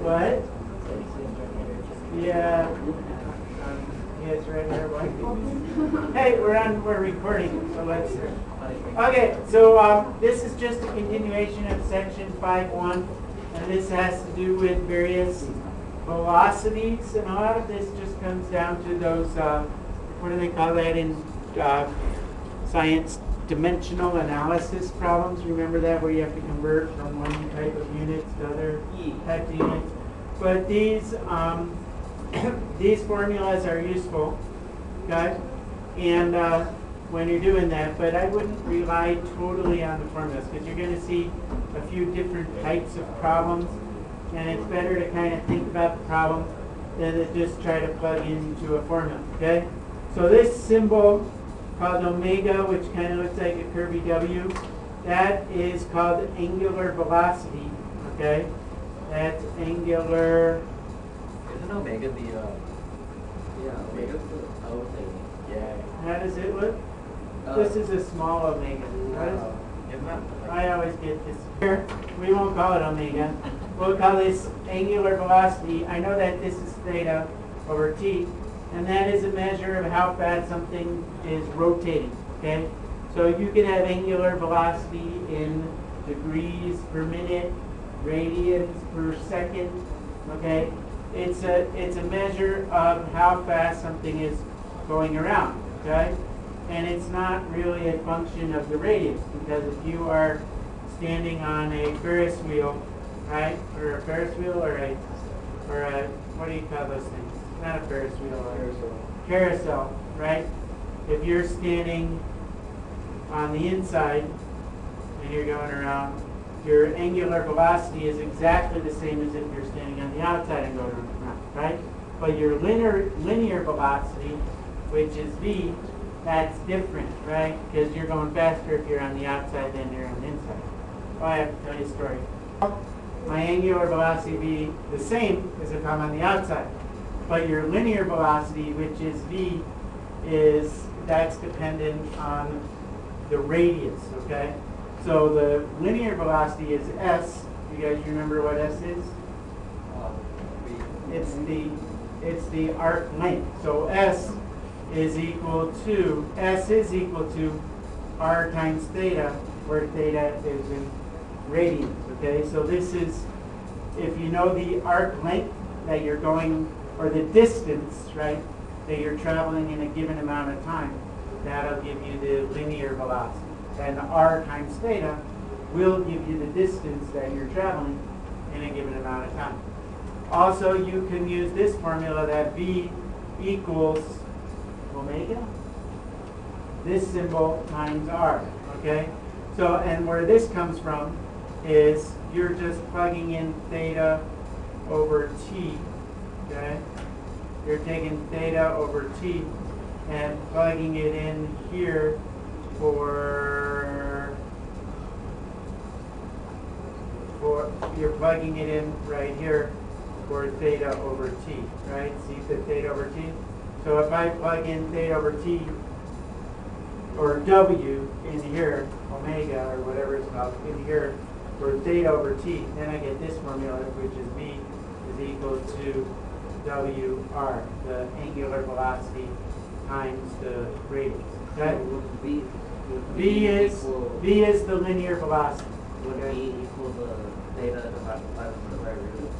What? Yeah. Yeah, it's right here. Hey, we're recording, so let's. Okay, so this is just a continuation of section 5.1, and this has to do with various velocities, and a lot of this just comes down to those, what do they call that in science? Dimensional analysis problems. Remember that, where you have to convert from one type of units to other types of units. But these these formulas are useful, okay? And when you're doing that, but I wouldn't rely totally on the formulas, because you're going to see a few different types of problems, and it's better to kind of think about the problem than to just try to plug into a formula, okay? So this symbol called omega, which kind of looks like a curvy W, that is called angular velocity, okay? That's angular. Isn't omega the, omega's the O thing? Yeah. How does it look? This is a small omega. Isn't that I always get this. Here, we won't call it omega. We'll call this angular velocity. I know that this is theta over t, and that is a measure of how fast something is rotating, okay? So you can have angular velocity in degrees per minute, radians per second, okay? It's a measure of how fast something is going around, okay? And it's not really a function of the radius, because if you are standing on a Ferris wheel, right, or a Ferris wheel, or a what do you call those things? Not a Ferris wheel, carousel, right? If you're standing on the inside and you're going around, your angular velocity is exactly the same as if you're standing on the outside and going around, right? But your linear velocity, which is v, that's different, right? Because you're going faster if you're on the outside than you're on the inside. Well, I have to tell you a story. My angular velocity be the same as if I'm on the outside. But your linear velocity, which is v, that's dependent on the radius, okay? So the linear velocity is s. You guys remember what s is? It's the arc length. So s is equal to r times theta, where theta is in radians, okay? So this is, if you know the arc length that you're going, or the distance, right, that you're traveling in a given amount of time, that'll give you the linear velocity. And r times theta will give you the distance that you're traveling in a given amount of time. Also, you can use this formula that v equals omega, this symbol times r, okay? So, and where this comes from is you're just plugging in theta over t, okay? You're taking theta over t and plugging it in here you're plugging it in right here for theta over t, right? See the theta over t? So if I plug in theta over t, or w in here, omega or whatever it's called, in here for theta over t, then I get this formula, which is v is equal to wr, the angular velocity times the radius. Okay? V is the linear velocity. Would V equal the theta divided by the square root?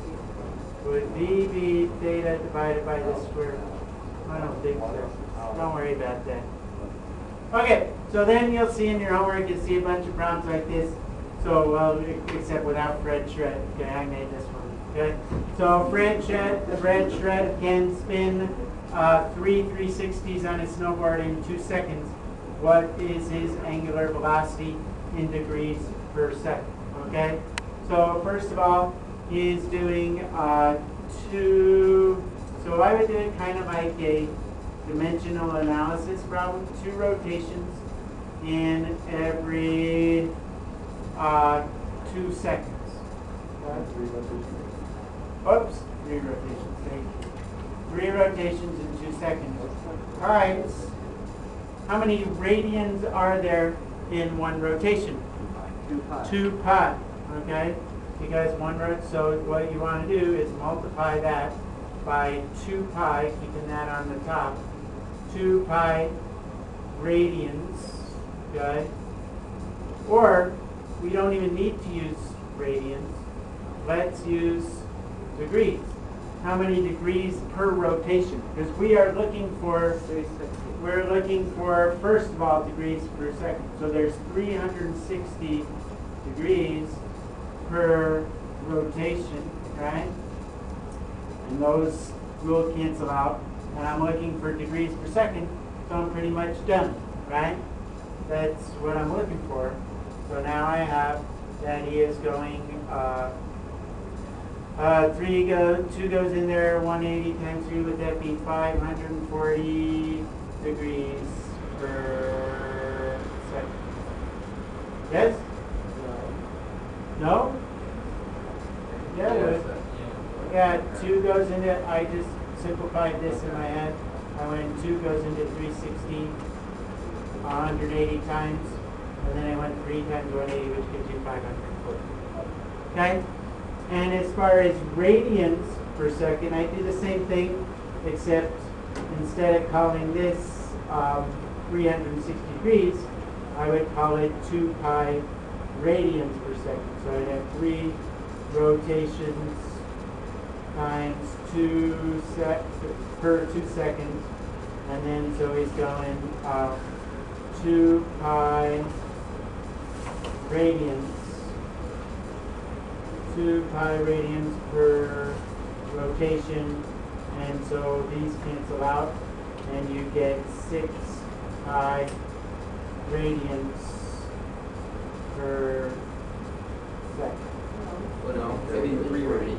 Would V be theta divided by the square root? I don't think so. Don't worry about that. Okay, so then you'll see in your homework, you'll see a bunch of problems like this. So, well, except without Fred Shred. Okay, I made this one. Okay, so Fred Shred can spin 3 360s on his snowboard in 2 seconds. What is his angular velocity in degrees per second? Okay, so first of all, he's doing so I would do it kind of like a dimensional analysis problem, 2 rotations in every 2 seconds. Oops, 3 rotations, thank you. 3 rotations in 2 seconds. All right, how many radians are there in one rotation? 2 pi, okay? because so what you want to do is multiply that by 2 pi, keeping that on the top, 2 pi radians, okay? Or we don't even need to use radians. Let's use degrees. How many degrees per rotation? Because we are looking for, we're looking for, first of all, degrees per second. So there's 360 degrees per rotation, right? And those will cancel out. And I'm looking for degrees per second, so I'm pretty much done, right? That's what I'm looking for. So now I have that he is going, 2 goes in there, 180 times 3, would that be 540 degrees per second? Yes? No? Yeah, it would. Yeah, 2 goes into, I just simplified this in my head. I went 2 goes into 360, 180 times, and then I went 3 times 180, which gives you 540. Okay? And as far as radians per second, I do the same thing, except instead of calling this 360 degrees, I would call it 2 pi radians per second. So I'd have 3 rotations times 2 per 2 seconds, and then so he's going 2 pi radians. 2 pi radians per rotation, and so these cancel out, and you get 6 pi radians per second. Well, no, maybe 3 already.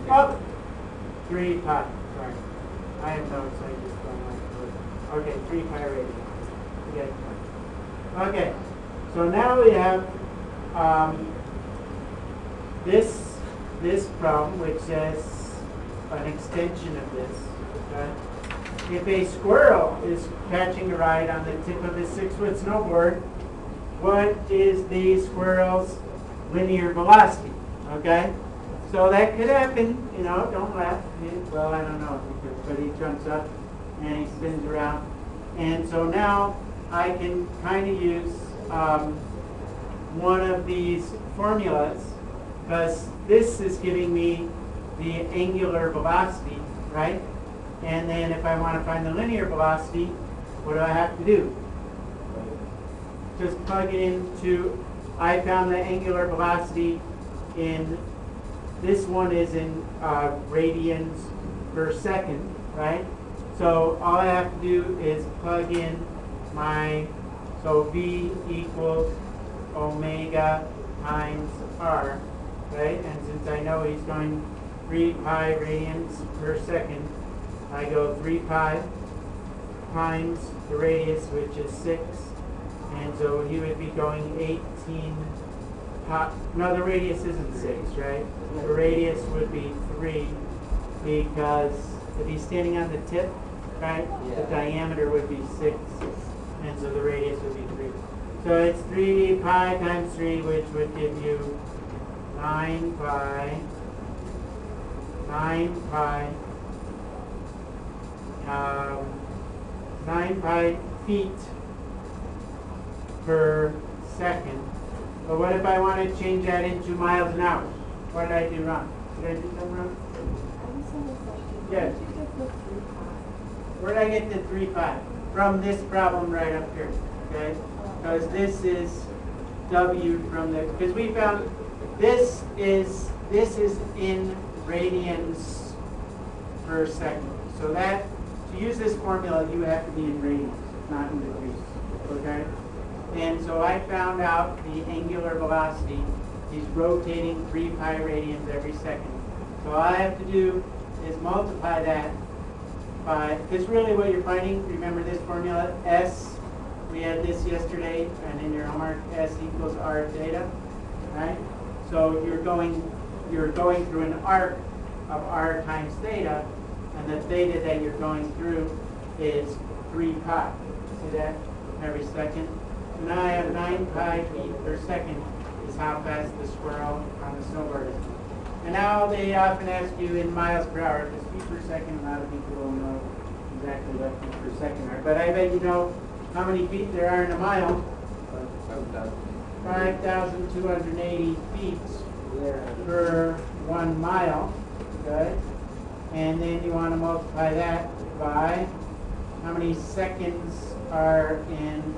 Oh, 3 pi, sorry. I have notes, I just don't like to. Okay, 3 pi radians. Okay. Okay, so now we have this problem, which says an extension of this. Okay? If a squirrel is catching a ride on the tip of a 6-foot snowboard, what is the squirrel's linear velocity? Okay? So that could happen, you know, don't laugh. Well, I don't know, but he jumps up and he spins around. And so now I can kind of use one of these formulas, because this is giving me the angular velocity, right? And then if I want to find the linear velocity, what do I have to do? Just plug it into, I found the angular velocity in, this one is in radians per second, right? So all I have to do is plug in my, so V equals omega times R, right? And since I know he's going 3 pi radians per second, I go 3 pi times the radius, which is 6. And so he would be going 18 pi. No, the radius isn't 6, right? The radius would be 3, because if he's standing on the tip, right, the diameter would be 6. And so the radius would be 3. So it's 3 pi times 3, which would give you 9 pi feet per second. But what if I want to change that into miles an hour? What did I do wrong? Did I do something wrong? Yes. Where did I get the 3 pi? From this problem right up here, okay? Because this is W from the, because we found this is in radians per second. So that, to use this formula, you have to be in radians, not in degrees, okay? And so I found out the angular velocity. He's rotating 3 pi radians every second. So all I have to do is multiply that by, because really what you're finding, remember this formula, S, we had this yesterday, and in your homework, S equals R theta, right? So you're going through an arc of R times theta, and the theta that you're going through is 3 pi. See that? Every second. So now I have 9 pi feet per second is how fast the squirrel on the snowboard is. And now they often ask you in miles per hour, because feet per second, a lot of people don't know exactly what feet per second are. But I bet you know how many feet there are in a mile. 5,280 feet per 1 mile. Okay? And then you want to multiply that by how many seconds are in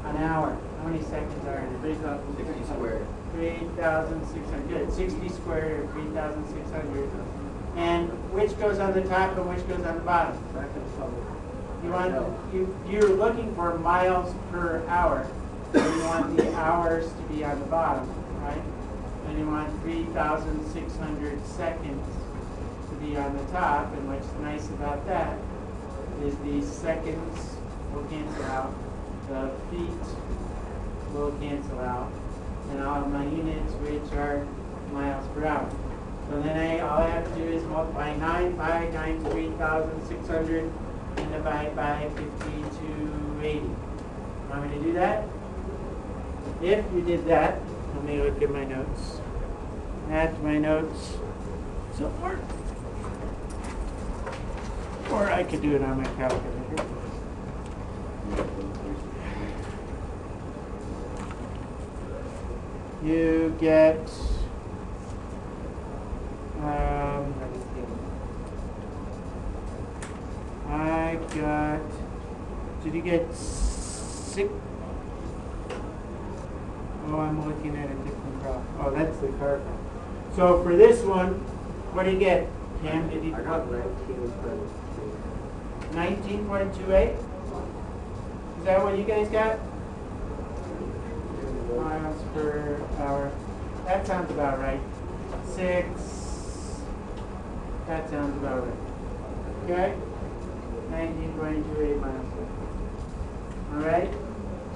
an hour. How many seconds are in 60 squared. 3,600. Good. 60 squared or 3,600. And which goes on the top and which goes on the bottom? You're looking for miles per hour. So you want the hours to be on the bottom, right? And you want 3,600 seconds to be on the top. And what's nice about that is the seconds will cancel out, the feet will cancel out, and all of my units, which are miles per hour. So then all I have to do is multiply 9 by times 3,600 and divide by 5280. Want me to do that? If you did that, let me look at my notes. Add to my notes somewhere. Or I could do it on my calculator. You get I got, did you get 6? Oh, I'm looking at a different problem. Oh, that's the car. So for this one, what do you get? Cam, did you? I got 19.2. 19.28? Is that what you guys got? Miles per hour. That sounds about right. 6. That sounds about right. Okay? 19.28 miles per hour. Alright?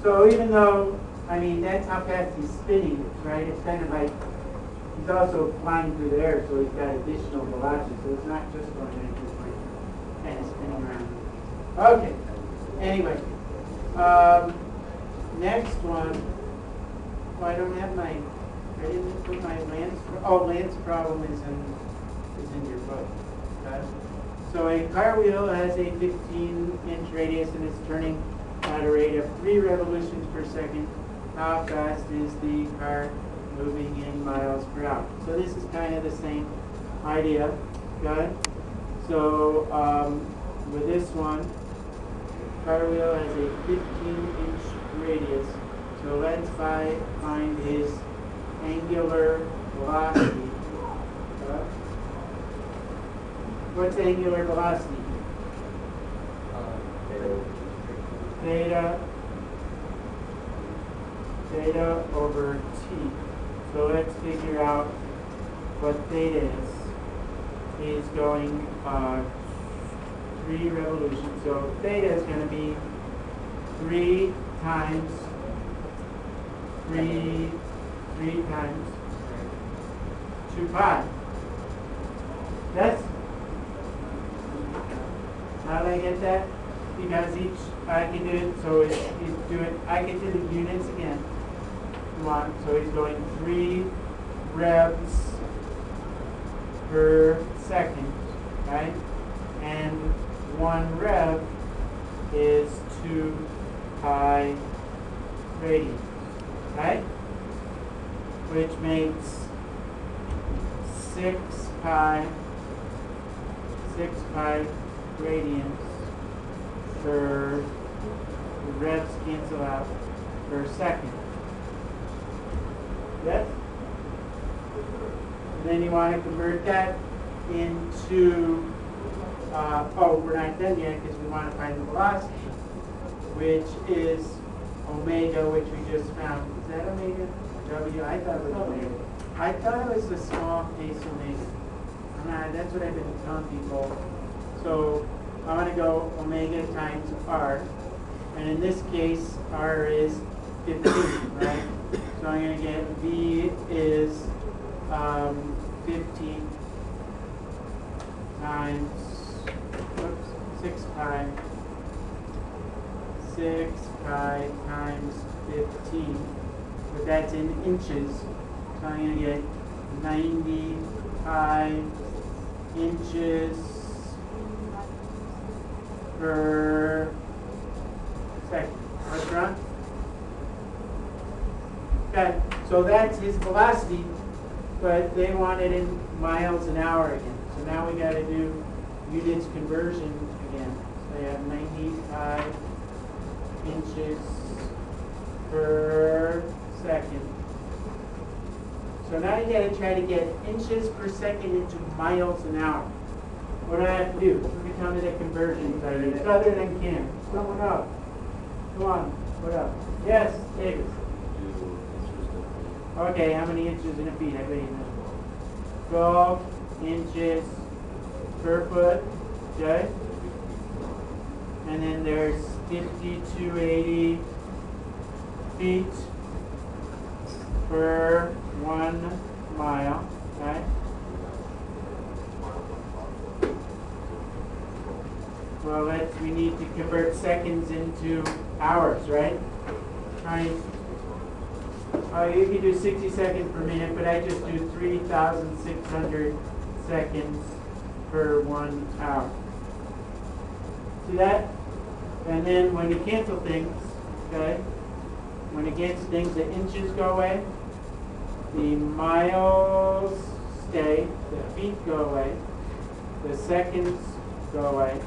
So even though, I mean, that's how fast he's spinning, right? It's kind of like, he's also flying through the air, so he's got additional velocity. So it's not just going 19.28, kind of spinning around. Okay. Anyway. Next one. Oh, I don't have my, I didn't put my Lance problem is in your book. Okay? So a car wheel has a 15-inch radius and it's turning at a rate of 3 revolutions per second. How fast is the car moving in miles per hour? So this is kind of the same idea. Okay? So with this one, car wheel has a 15-inch radius. So let's find his angular velocity. What's angular velocity? Theta over t. So let's figure out what theta is. He's going 3 revolutions. So theta is going to be 3 times 3 times 2 pi. That's, how did I get that? Because I can do it, so he's doing, I can do the units again. So he's going 3 revs per second, right? And 1 rev is 2 pi radians, right? Which makes 6 pi radians per, the revs cancel out, per second. Yes? And then you want to convert that into, oh, we're not done yet because we want to find the velocity, which is omega, which we just found. Is that omega? W? I thought it was omega. I thought it was the small case omega. That's what I've been telling people. So I'm going to go omega times r. And in this case, r is 15, right? So I'm going to get v is 15 times, 6 pi times 15. But that's in inches. I'm going to get 95 inches per second. What's wrong? Okay, so that's his velocity, but they want it in miles an hour again. So now we got to do units conversion again. So you have 95 inches per second. So now you got to try to get inches per second into miles an hour. What do I have to do? Who can tell me the conversions I use other than Kim? Someone else. Come on. What up? Yes, Davis. Okay, how many inches in a feet? I bet you know. 12 inches per foot. Okay. And then there's 5,280 feet per 1 mile. Okay. Well, we need to convert seconds into hours, right? You can do 60 seconds per minute, but I just do 3,600 seconds per 1 hour. See that? And then when you cancel things, okay, when you cancel things, the inches go away, the miles stay, the feet go away, the seconds go away.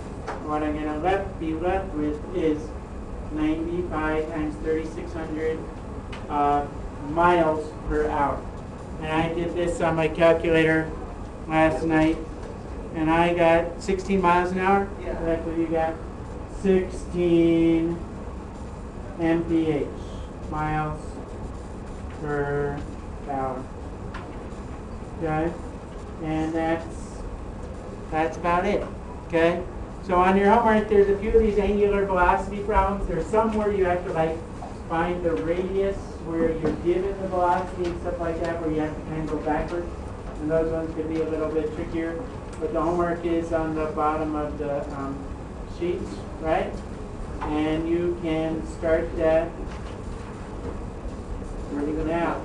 What I'm going to be left with is 95 times 3,600 miles per hour. And I did this on my calculator last night, and I got 16 miles an hour. Yeah. That's what you got. 16 mph, miles per hour. Okay? And that's about it. Okay? So on your homework, there's a few of these angular velocity problems. There's some where you have to find the radius where you're given the velocity and stuff like that, where you have to kind of go backwards. And those ones could be a little bit trickier. But the homework is on the bottom of the sheets, right? And you can start that now.